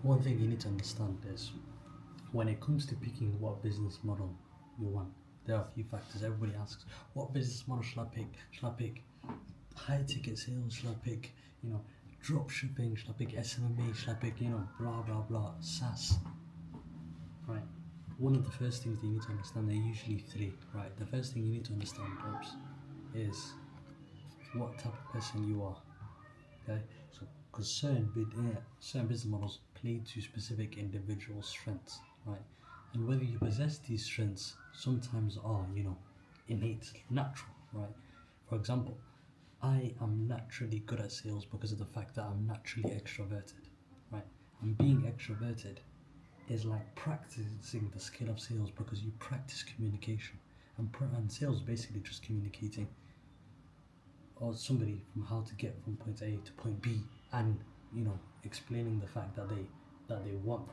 One thing you need to understand is when it comes to picking what business model you want, there are a few factors. Everybody asks, what business model should I pick? Should I pick high ticket sales? Should I pick, drop shipping? Should I pick SMMA? Should I pick, blah blah blah, SaaS? Right. One of the first things that you need to understand, there are usually three, right? The first thing you need to understand, Pops, is what type of person you are. Okay? So, because certain business models play to specific individual strengths, right? And whether you possess these strengths sometimes are, innate, natural, right? For example, I am naturally good at sales because of the fact that I'm naturally extroverted, right? And being extroverted is like practicing the skill of sales because you practice communication. And sales is basically just communicating or somebody from how to get from point A to point B, and explaining the fact that they want,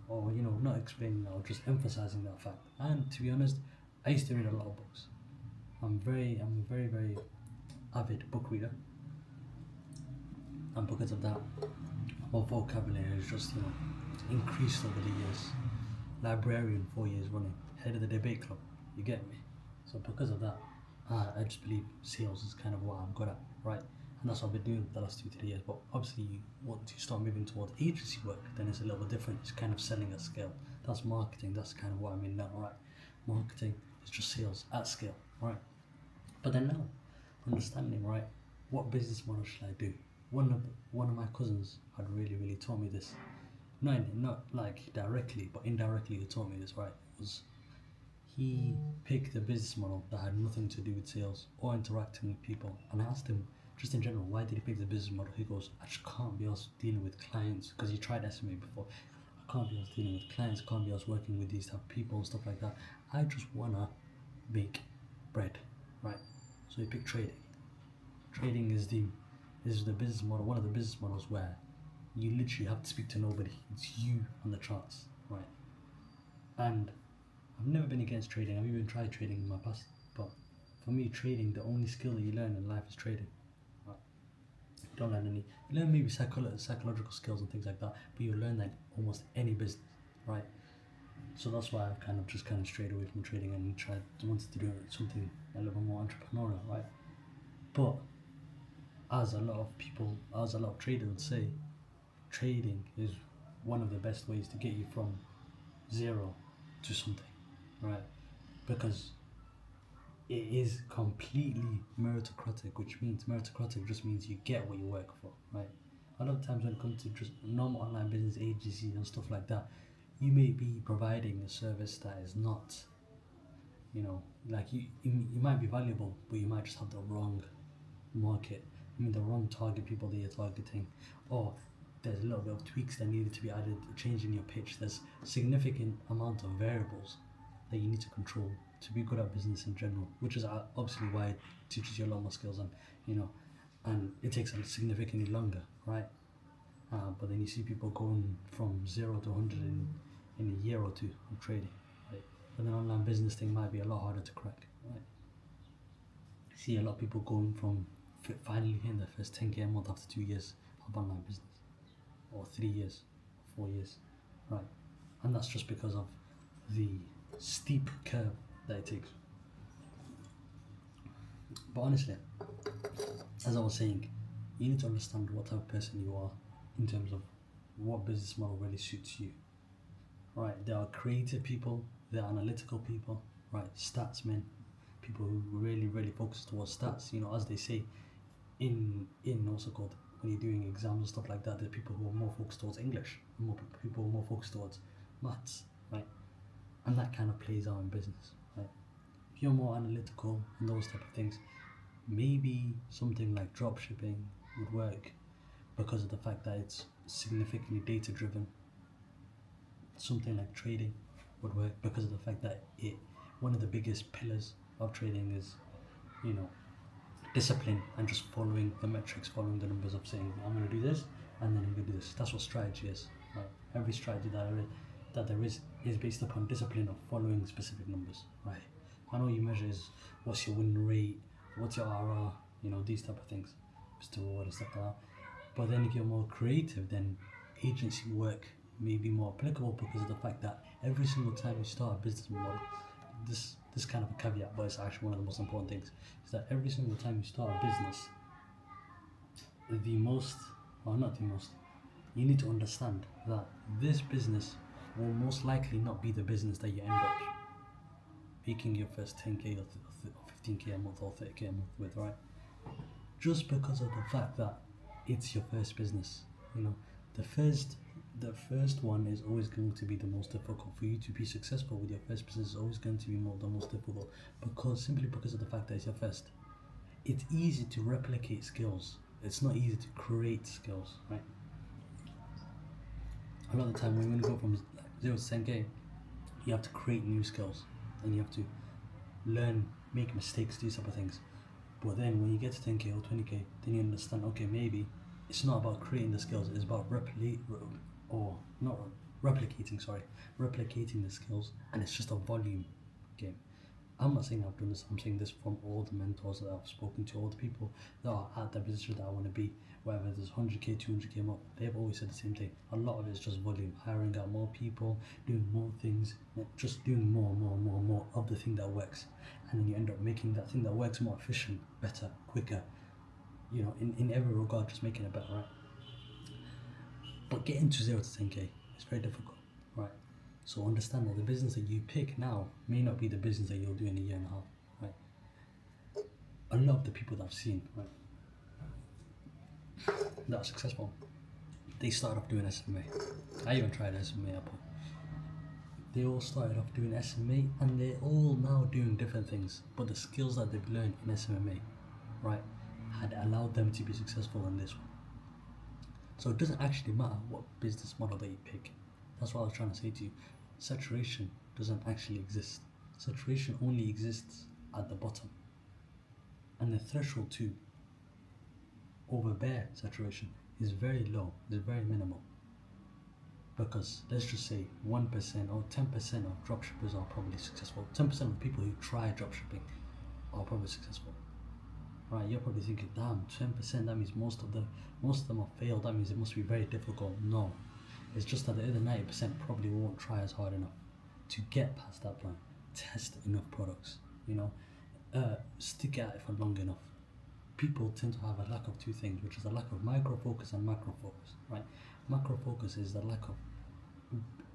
or not explaining that, or just emphasizing that fact. And to be honest, I used to read a lot of books. I'm a very very avid book reader, and because of that, my vocabulary has just increased over the years. Librarian 4 years running, head of the debate club. You get me? So because of that, I just believe sales is kind of what I'm good at, right? And that's what I've been doing the last 2 3 years. But obviously, you want to start moving towards agency work, then it's a little bit different. It's kind of selling at scale. That's marketing. That's kind of what I'm in now, right? Marketing is just sales at scale, right? But then now, understanding, right, what business model should I do? One of my cousins had really taught me this. Not like directly, but indirectly he taught me this, right? It was he picked a business model that had nothing to do with sales or interacting with people. And I asked him, just in general, why did he pick the business model? He goes, I just can't be us dealing with clients, because he tried SMA before. I can't be us dealing with clients, can't be us working with these type of people and stuff like that. I just wanna make bread, right? So he picked trading. Trading is the business model, one of the business models where you literally have to speak to nobody. It's you on the charts, right? And I've never been against trading. I've even tried trading in my past, but for me, trading, the only skill that you learn in life is trading. Right? You don't learn any. You learn maybe psychological skills and things like that, but you learn that in almost any business, right? So that's why I've kind of strayed away from trading and wanted to do something a little more entrepreneurial, right? But as a lot of traders would say, trading is one of the best ways to get you from zero to something, right? Because it is completely meritocratic, which means meritocratic just means you get what you work for, right? A lot of times when it comes to just normal online business agencies and stuff like that, you may be providing a service that is not, like you might be valuable, but you might just have the wrong market. I mean, the wrong target people that you're targeting, or there's a little bit of tweaks that needed to be added, changing your pitch. There's significant amount of variables that you need to control to be good at business in general, which is obviously why it teaches you a lot more skills, and and it takes a significantly longer, right? But then you see people going from 0 to 100 in a year or two of trading, right? But an online business thing might be a lot harder to crack, right? I see a lot of people going from finally hitting their first 10K a month after 2 years of online business, or 3 years, 4 years, right? And that's just because of the steep curve that it takes. But honestly, as I was saying, you need to understand what type of person you are in terms of what business model really suits you. Right? There are creative people, there are analytical people, right? Statsmen, people who really focus towards stats. As they say in what's it called, when you're doing exams and stuff like that, there are people who are more focused towards English, more people who are more focused towards maths, right? And that kind of plays out in business, right? If you're more analytical and those type of things, maybe something like drop shipping would work because of the fact that it's significantly data driven. Something like trading would work because of the fact that one of the biggest pillars of trading is, you know, discipline and just following the metrics, following the numbers of saying I'm going to do this and then I'm going to do this. That's what strategy is, right? Every strategy that there is based upon discipline of following specific numbers, right? And all you measure is what's your win rate, what's your RR, these type of things, Mr. Reward and stuff like that. But then if you're more creative, then agency work may be more applicable because of the fact that every single time you start a business model, this kind of a caveat, but it's actually one of the most important things, is that every single time you start a business, not the most, you need to understand that this business will most likely not be the business that you end up making your first 10k or 15k a month or 30k a month with, right? Just because of the fact that it's your first business. The first one is always going to be the most difficult. For you to be successful with your first business is always going to be the most difficult, simply because of the fact that it's your first. It's easy to replicate skills, it's not easy to create skills, right? A lot of the time when you go from 0 to 10k, you have to create new skills and you have to learn, make mistakes, do some of things. But then when you get to 10k or 20k, then you understand, okay, maybe it's not about creating the skills, it's about replicating the skills, and it's just a volume game. I'm not saying I've done this, I'm saying this from all the mentors that I've spoken to, all the people that are at the position that I want to be, whether there's 100k, 200k a month, they've always said the same thing. A lot of it is just volume, hiring out more people, doing more things, just doing more of the thing that works. And then you end up making that thing that works more efficient, better, quicker, in every regard, just making it better, right? But getting to 0 to 10k is very difficult, right? So understand that the business that you pick now may not be the business that you'll do in a year and a half, right? A lot of the people that I've seen, right, that are successful, they started off doing SMA. I even tried SMA up. They all started off doing SMA, and they're all now doing different things. But the skills that they've learned in SMA, right, had allowed them to be successful in this one. So it doesn't actually matter what business model that you pick. That's what I was trying to say to you. Saturation doesn't actually exist. Saturation only exists at the bottom. And the threshold to overbear saturation is very low, is very minimal. Because let's just say 1% or 10% of dropshippers are probably successful. 10% of people who try dropshipping are probably successful. Right, you're probably thinking, damn, 10%, that means most of them have failed, that means it must be very difficult. No, it's just that the other 90% probably won't try as hard enough to get past that point. Test enough products, stick at it for long enough. People tend to have a lack of two things, which is a lack of micro focus and macro focus, right? Macro focus is the lack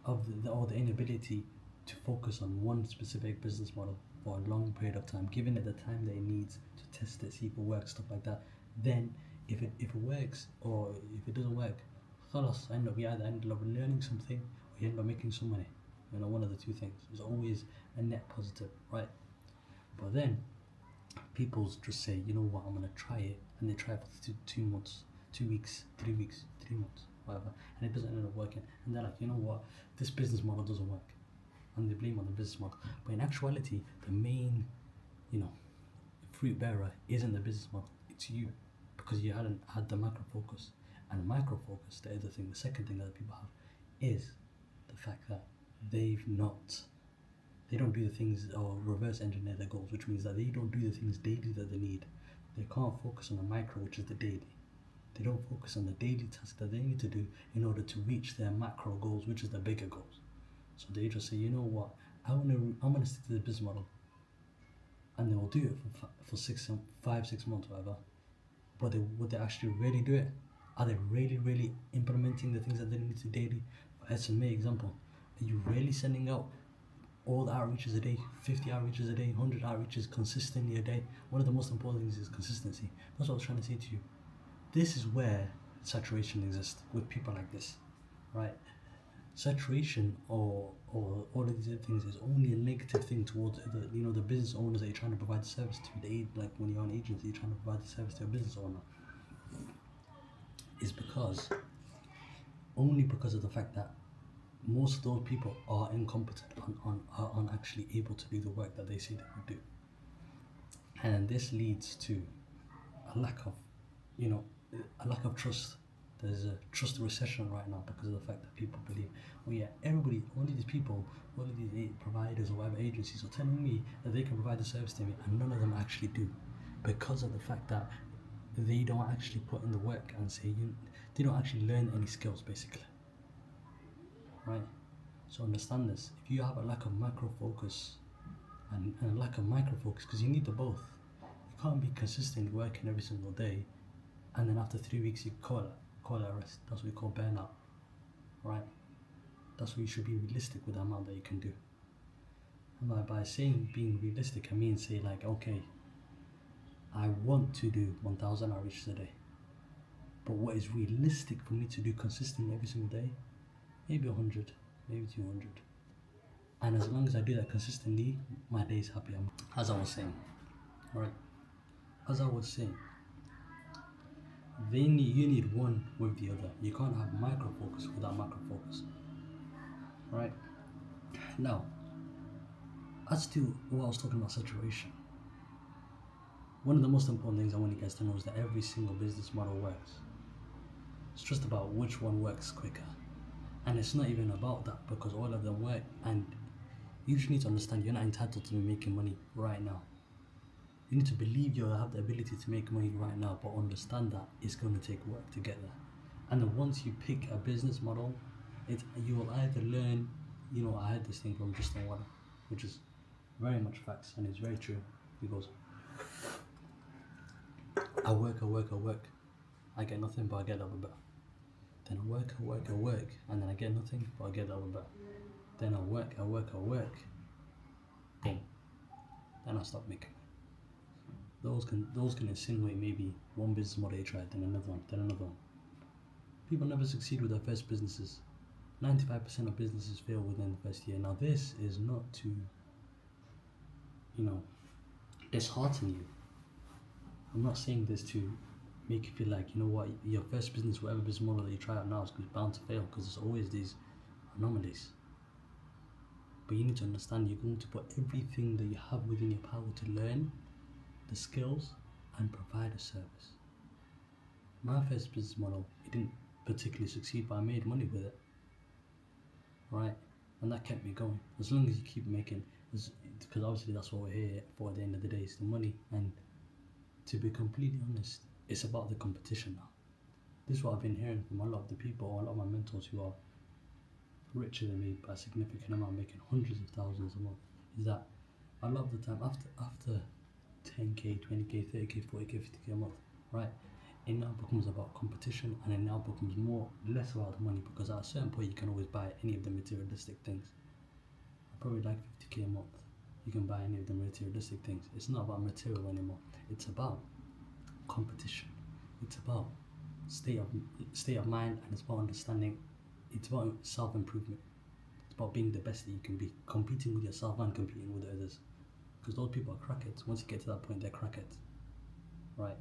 of the inability to focus on one specific business model for a long period of time, giving it the time that it needs to test it, see if it works, stuff like that. Then if it works, or if it doesn't work, we either end up learning something or you end up making some money. One of the two things. There's always a net positive, right? But then people just say, you know what, I'm gonna try it, and they try it for 2 months, 2 weeks, 3 weeks, 3 months, whatever, and it doesn't end up working, and they're like, you know what, this business model doesn't work, and they blame on the business model. But in actuality, the main, fruit bearer isn't the business model, it's you, because you hadn't had the macro focus. And micro focus, the other thing, the second thing that people have, is the fact that they don't do the things or reverse engineer their goals, which means that they don't do the things daily that they need. They can't focus on the micro, which is the daily. They don't focus on the daily task that they need to do in order to reach their macro goals, which is the bigger goals. So they just say, you know what, I'm gonna stick to the business model, and they will do it for 5, 6 months, whatever. But would they actually really do it? Are they really implementing the things that they need to daily? For SMA example, are you really sending out all the outreaches a day, 50 outreaches a day, 100 outreaches consistently a day? One of the most important things is consistency. That's what I was trying to say to you. This is where saturation exists with people like this, right? Saturation or all of these other things is only a negative thing towards the business owners that you're trying to provide the service to. Like when you're an agency, you're trying to provide the service to a business owner. Is because of the fact that most of those people are incompetent on actually able to do the work that they say they would do, and this leads to a lack of trust. There's a trust recession right now because of the fact that people believe, all of these people, all of these providers or whatever agencies are telling me that they can provide the service to me, and none of them actually do, because of the fact that they don't actually put in the work and say they don't actually learn any skills basically. right? So understand this. If you have a lack of macro focus and a lack of micro focus, because you need the both. You can't be consistently working every single day and then after 3 weeks you call it a rest. That's what we call burnout, right? That's why you should be realistic with the amount that you can do. And by saying being realistic, I mean say like, okay, I want to do 1,000 outreaches a day, but what is realistic for me to do consistently every single day? Maybe 100, maybe 200. And as long as I do that consistently, my day is happy. As I was saying, right? As I was saying, you need one with the other. You can't have micro focus without macro focus, right? Now, as to what I was talking about saturation, one of the most important things I want you guys to know is that every single business model works. It's just about which one works quicker. And it's not even about that, because all of them work, and you just need to understand you're not entitled to be making money right now. You need to believe you have the ability to make money right now, but understand that it's going to take work to get there. And then once you pick a business model, you will either learn, I heard this thing from Justin Water, which is very much facts, and it's very true. He goes, I work, I get nothing, but I get double better. Then I work, and then I get nothing, but I get double better. Then I work, boom. Then I stop making. Those can insinuate maybe one business model you tried, then another one. People never succeed with their first businesses. 95% of businesses fail within the first year. Now this is not to, dishearten you. I'm not saying this to make you feel like, your first business, whatever business model that you try out now is bound to fail, because there's always these anomalies. But you need to understand you're going to put everything that you have within your power to learn the skills and provide a service. My first business model, it didn't particularly succeed, but I made money with it, right? And that kept me going. As long as you keep making, because obviously that's what we're here for at the end of the day, is the money. And to be completely honest, it's about the competition now. This is what I've been hearing from a lot of the people, a lot of my mentors who are richer than me by a significant amount, making hundreds of thousands a month, is that a lot of the time after 10k, 20k, 30k, 40k, 50k a month, right? It now becomes about competition, and it now becomes less about the money, because at a certain point you can always buy any of the materialistic things. I probably like 50k a month. You can buy any of the materialistic things. It's not about material anymore. It's about competition. It's about state of mind, and it's about understanding. It's about self-improvement. It's about being the best that you can be, competing with yourself and competing with others. Because those people are crackheads. Once you get to that point, they're crackheads, right?